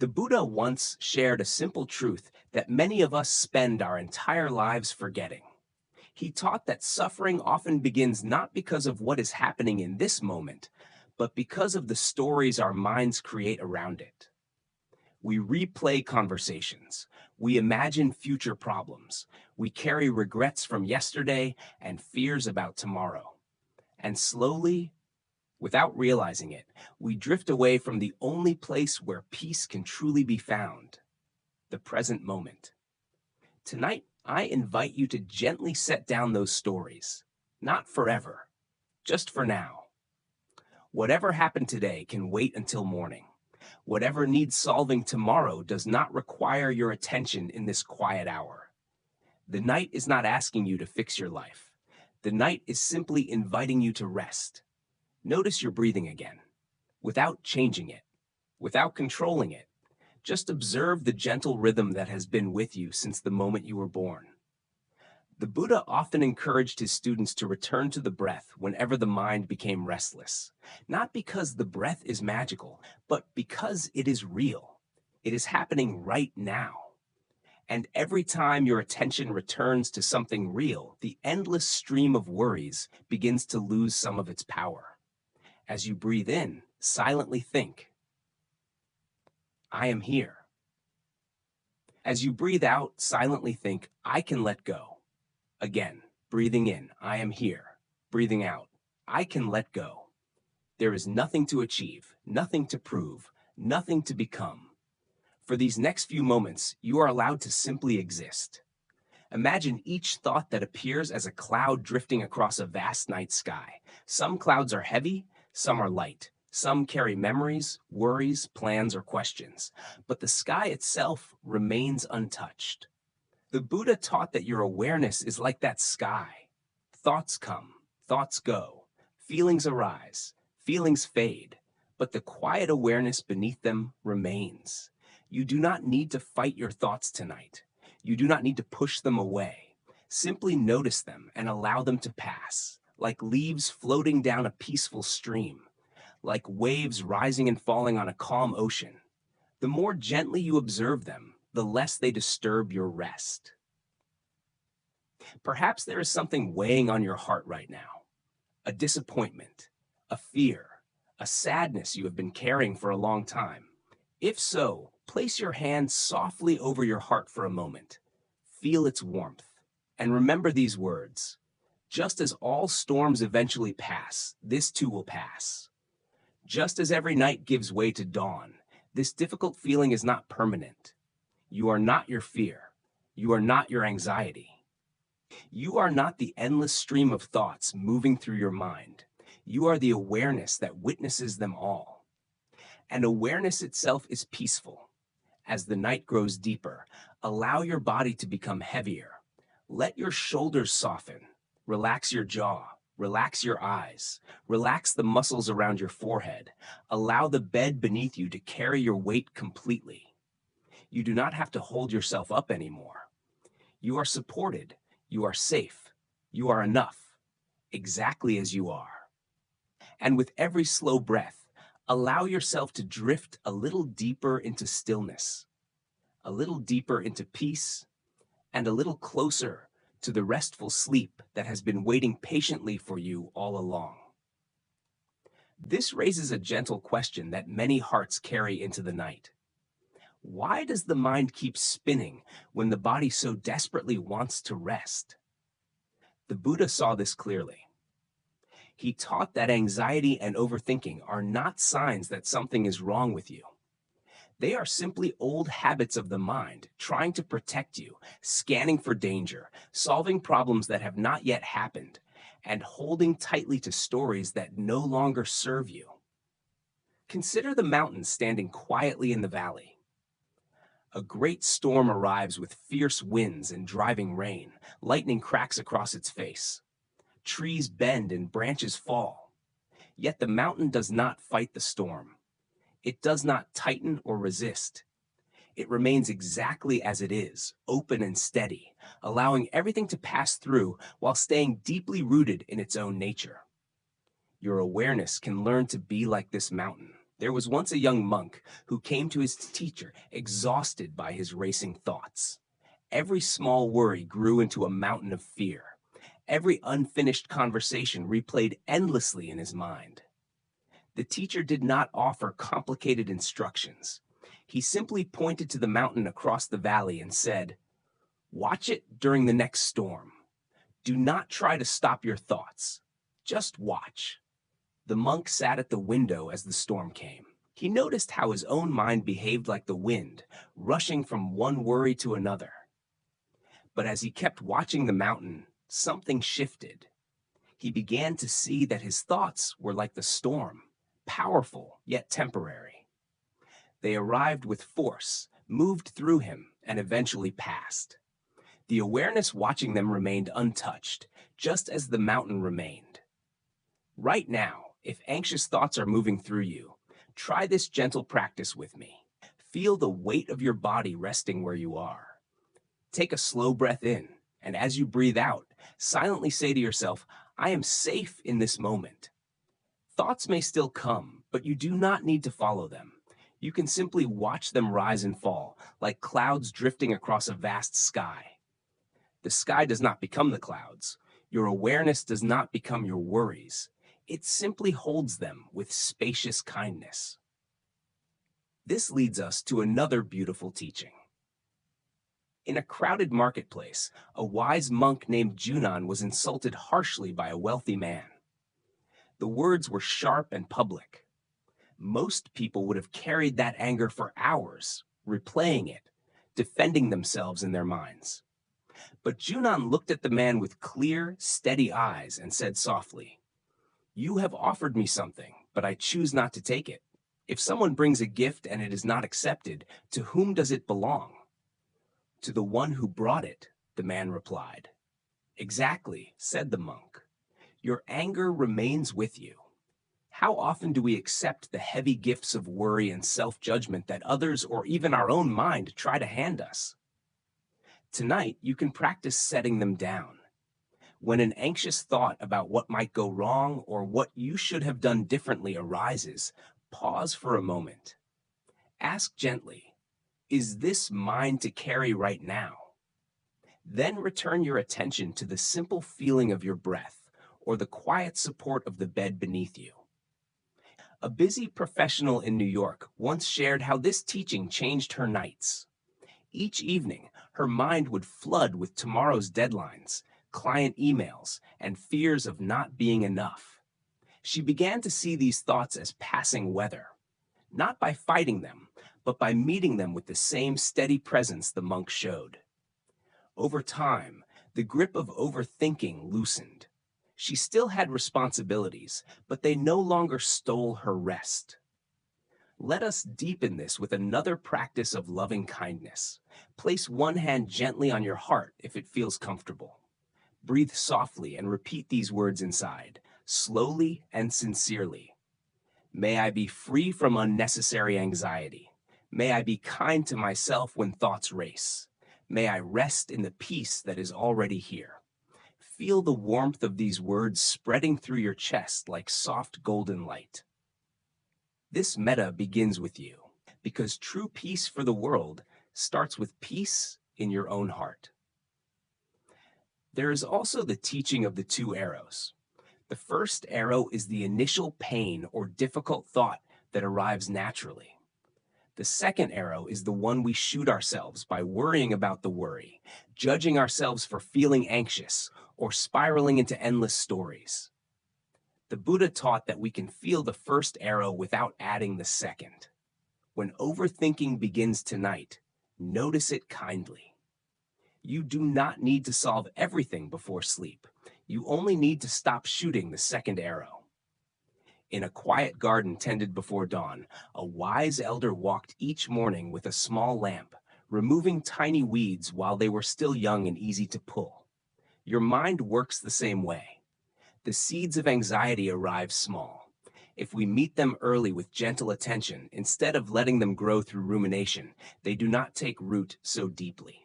The Buddha once shared a simple truth that many of us spend our entire lives forgetting. He taught that suffering often begins not because of what is happening in this moment, but because of the stories our minds create around it. We replay conversations. We imagine future problems. We carry regrets from yesterday and fears about tomorrow. And slowly, without realizing it, we drift away from the only place where peace can truly be found, the present moment. Tonight, I invite you to gently set down those stories. Not forever, just for now. Whatever happened today can wait until morning. Whatever needs solving tomorrow does not require your attention in this quiet hour. The night is not asking you to fix your life. The night is simply inviting you to rest. Notice your breathing again, without changing it, without controlling it. Just observe the gentle rhythm that has been with you since the moment you were born. The Buddha often encouraged his students to return to the breath whenever the mind became restless, not because the breath is magical, but because it is real. It is happening right now. And every time your attention returns to something real, the endless stream of worries begins to lose some of its power. As you breathe in, silently think, I am here. As you breathe out, silently think, I can let go. Again, breathing in, I am here. Breathing out, I can let go. There is nothing to achieve, nothing to prove, nothing to become. For these next few moments, you are allowed to simply exist. Imagine each thought that appears as a cloud drifting across a vast night sky. Some clouds are heavy, some are light. Some carry memories, worries, plans, or questions. But the sky itself remains untouched. The Buddha taught that your awareness is like that sky. Thoughts come, thoughts go, feelings arise, feelings fade, but the quiet awareness beneath them remains. You do not need to fight your thoughts tonight. You do not need to push them away. Simply notice them and allow them to pass, like leaves floating down a peaceful stream, like waves rising and falling on a calm ocean. The more gently you observe them, the less they disturb your rest. Perhaps there is something weighing on your heart right now, a disappointment, a fear, a sadness you have been carrying for a long time. If so, place your hand softly over your heart for a moment. Feel its warmth, and remember these words. Just as all storms eventually pass, this too will pass. Just as every night gives way to dawn, this difficult feeling is not permanent. You are not your fear. You are not your anxiety. You are not the endless stream of thoughts moving through your mind. You are the awareness that witnesses them all. And awareness itself is peaceful. As the night grows deeper, allow your body to become heavier. Let your shoulders soften. Relax your jaw. Relax your eyes. Relax the muscles around your forehead. Allow the bed beneath you to carry your weight completely. You do not have to hold yourself up anymore. You are supported. You are safe. You are enough, exactly as you are. And with every slow breath, allow yourself to drift a little deeper into stillness, a little deeper into peace, and a little closer to the restful sleep that has been waiting patiently for you all along. This raises a gentle question that many hearts carry into the night. Why does the mind keep spinning when the body so desperately wants to rest? The Buddha saw this clearly. He taught that anxiety and overthinking are not signs that something is wrong with you. They are simply old habits of the mind, trying to protect you, scanning for danger, solving problems that have not yet happened, and holding tightly to stories that no longer serve you. Consider the mountain standing quietly in the valley. A great storm arrives with fierce winds and driving rain. Lightning cracks across its face. Trees bend and branches fall. Yet the mountain does not fight the storm. It does not tighten or resist. It remains exactly as it is, open and steady, allowing everything to pass through while staying deeply rooted in its own nature. Your awareness can learn to be like this mountain, There was once a young monk who came to his teacher exhausted by his racing thoughts. Every small worry grew into a mountain of fear. Every unfinished conversation replayed endlessly in his mind. The teacher did not offer complicated instructions. He simply pointed to the mountain across the valley and said, "Watch it during the next storm. Do not try to stop your thoughts. Just watch." The monk sat at the window as the storm came. He noticed how his own mind behaved like the wind, rushing from one worry to another. But as he kept watching the mountain, something shifted. He began to see that his thoughts were like the storm, powerful yet temporary. They arrived with force, moved through him, and eventually passed. The awareness watching them remained untouched, just as the mountain remained. Right now, if anxious thoughts are moving through you, try this gentle practice with me. Feel the weight of your body resting where you are. Take a slow breath in, and as you breathe out, silently say to yourself, "I am safe in this moment." Thoughts may still come, but you do not need to follow them. You can simply watch them rise and fall, like clouds drifting across a vast sky. The sky does not become the clouds. Your awareness does not become your worries. It simply holds them with spacious kindness. This leads us to another beautiful teaching. In a crowded marketplace, a wise monk named Junan was insulted harshly by a wealthy man. The words were sharp and public. Most people would have carried that anger for hours, replaying it, defending themselves in their minds. But Junan looked at the man with clear, steady eyes and said softly, "You have offered me something, but I choose not to take it. If someone brings a gift and it is not accepted, to whom does it belong?" "To the one who brought it," the man replied. "Exactly," said the monk. "Your anger remains with you. How often do we accept the heavy gifts of worry and self-judgment that others or even our own mind try to hand us? Tonight, you can practice setting them down. When an anxious thought about what might go wrong or what you should have done differently arises, pause for a moment. Ask gently, "Is this mine to carry right now?" Then return your attention to the simple feeling of your breath or the quiet support of the bed beneath you. A busy professional in New York once shared how this teaching changed her nights. Each evening, her mind would flood with tomorrow's deadlines, client emails, and fears of not being enough. She began to see these thoughts as passing weather, not by fighting them, but by meeting them with the same steady presence the monk showed. Over time, the grip of overthinking loosened. She still had responsibilities, but they no longer stole her rest. Let us deepen this with another practice of loving kindness. Place one hand gently on your heart if it feels comfortable. Breathe softly and repeat these words inside, slowly and sincerely. May I be free from unnecessary anxiety. May I be kind to myself when thoughts race. May I rest in the peace that is already here. Feel the warmth of these words spreading through your chest like soft golden light. This metta begins with you, because true peace for the world starts with peace in your own heart. There is also the teaching of the two arrows. The first arrow is the initial pain or difficult thought that arrives naturally. The second arrow is the one we shoot ourselves by worrying about the worry, judging ourselves for feeling anxious, or spiraling into endless stories. The Buddha taught that we can feel the first arrow without adding the second. When overthinking begins tonight, notice it kindly. You do not need to solve everything before sleep. You only need to stop shooting the second arrow. In a quiet garden tended before dawn, a wise elder walked each morning with a small lamp, removing tiny weeds while they were still young and easy to pull. Your mind works the same way. The seeds of anxiety arrive small. If we meet them early with gentle attention, instead of letting them grow through rumination, they do not take root so deeply.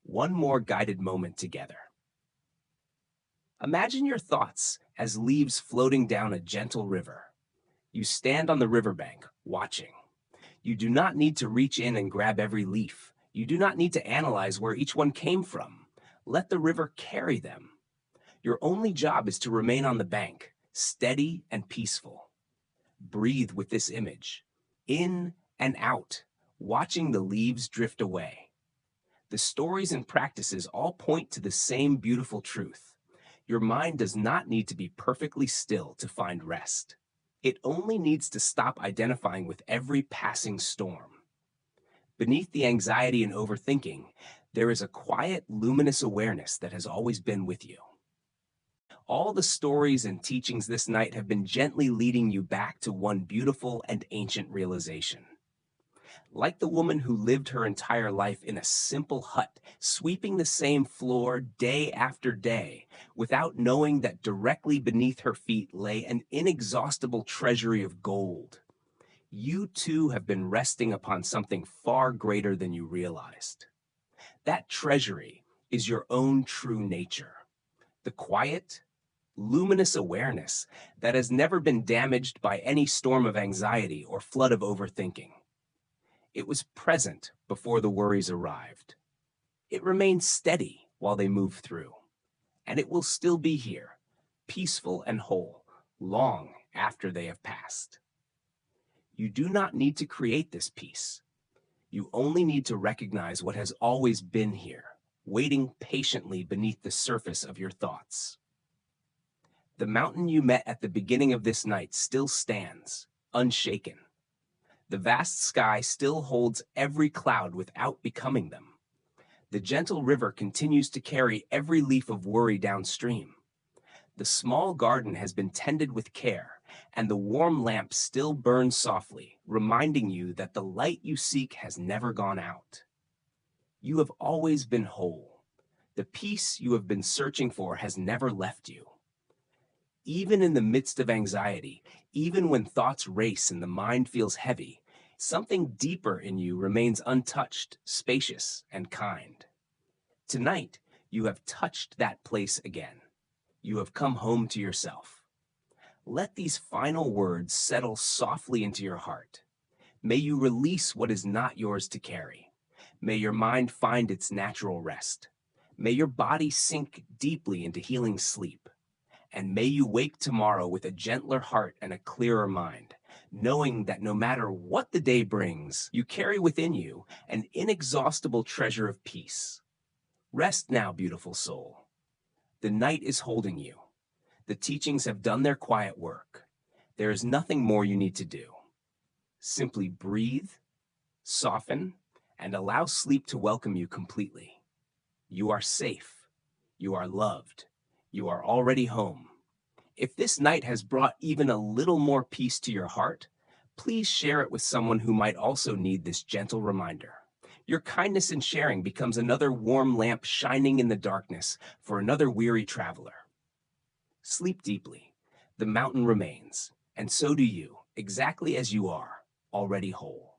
One more guided moment together. Imagine your thoughts as leaves floating down a gentle river. You stand on the riverbank, watching. You do not need to reach in and grab every leaf. You do not need to analyze where each one came from. Let the river carry them. Your only job is to remain on the bank, steady and peaceful. Breathe with this image, in and out, watching the leaves drift away. The stories and practices all point to the same beautiful truth. Your mind does not need to be perfectly still to find rest. It only needs to stop identifying with every passing storm. Beneath the anxiety and overthinking, there is a quiet, luminous awareness that has always been with you. All the stories and teachings this night have been gently leading you back to one beautiful and ancient realization. Like the woman who lived her entire life in a simple hut, sweeping the same floor day after day, without knowing that directly beneath her feet lay an inexhaustible treasury of gold. You too have been resting upon something far greater than you realized. That treasury is your own true nature, the quiet, luminous awareness that has never been damaged by any storm of anxiety or flood of overthinking. It was present before the worries arrived. It remained steady while they moved through, and it will still be here, peaceful and whole, long after they have passed. You do not need to create this peace. You only need to recognize what has always been here, waiting patiently beneath the surface of your thoughts. The mountain you met at the beginning of this night still stands, unshaken. The vast sky still holds every cloud without becoming them. The gentle river continues to carry every leaf of worry downstream. The small garden has been tended with care, and the warm lamp still burns softly, reminding you that the light you seek has never gone out. You have always been whole. The peace you have been searching for has never left you. Even in the midst of anxiety, even when thoughts race and the mind feels heavy, something deeper in you remains untouched, spacious, and kind. Tonight, you have touched that place again. You have come home to yourself. Let these final words settle softly into your heart. May you release what is not yours to carry. May your mind find its natural rest. May your body sink deeply into healing sleep. And may you wake tomorrow with a gentler heart and a clearer mind, knowing that no matter what the day brings, you carry within you an inexhaustible treasure of peace. Rest now, beautiful soul. The night is holding you. The teachings have done their quiet work. There is nothing more you need to do. Simply breathe, soften, and allow sleep to welcome you completely. You are safe. You are loved. You are already home. If this night has brought even a little more peace to your heart, please share it with someone who might also need this gentle reminder. Your kindness in sharing becomes another warm lamp shining in the darkness for another weary traveler. Sleep deeply. The mountain remains, and so do you, exactly as you are, already whole.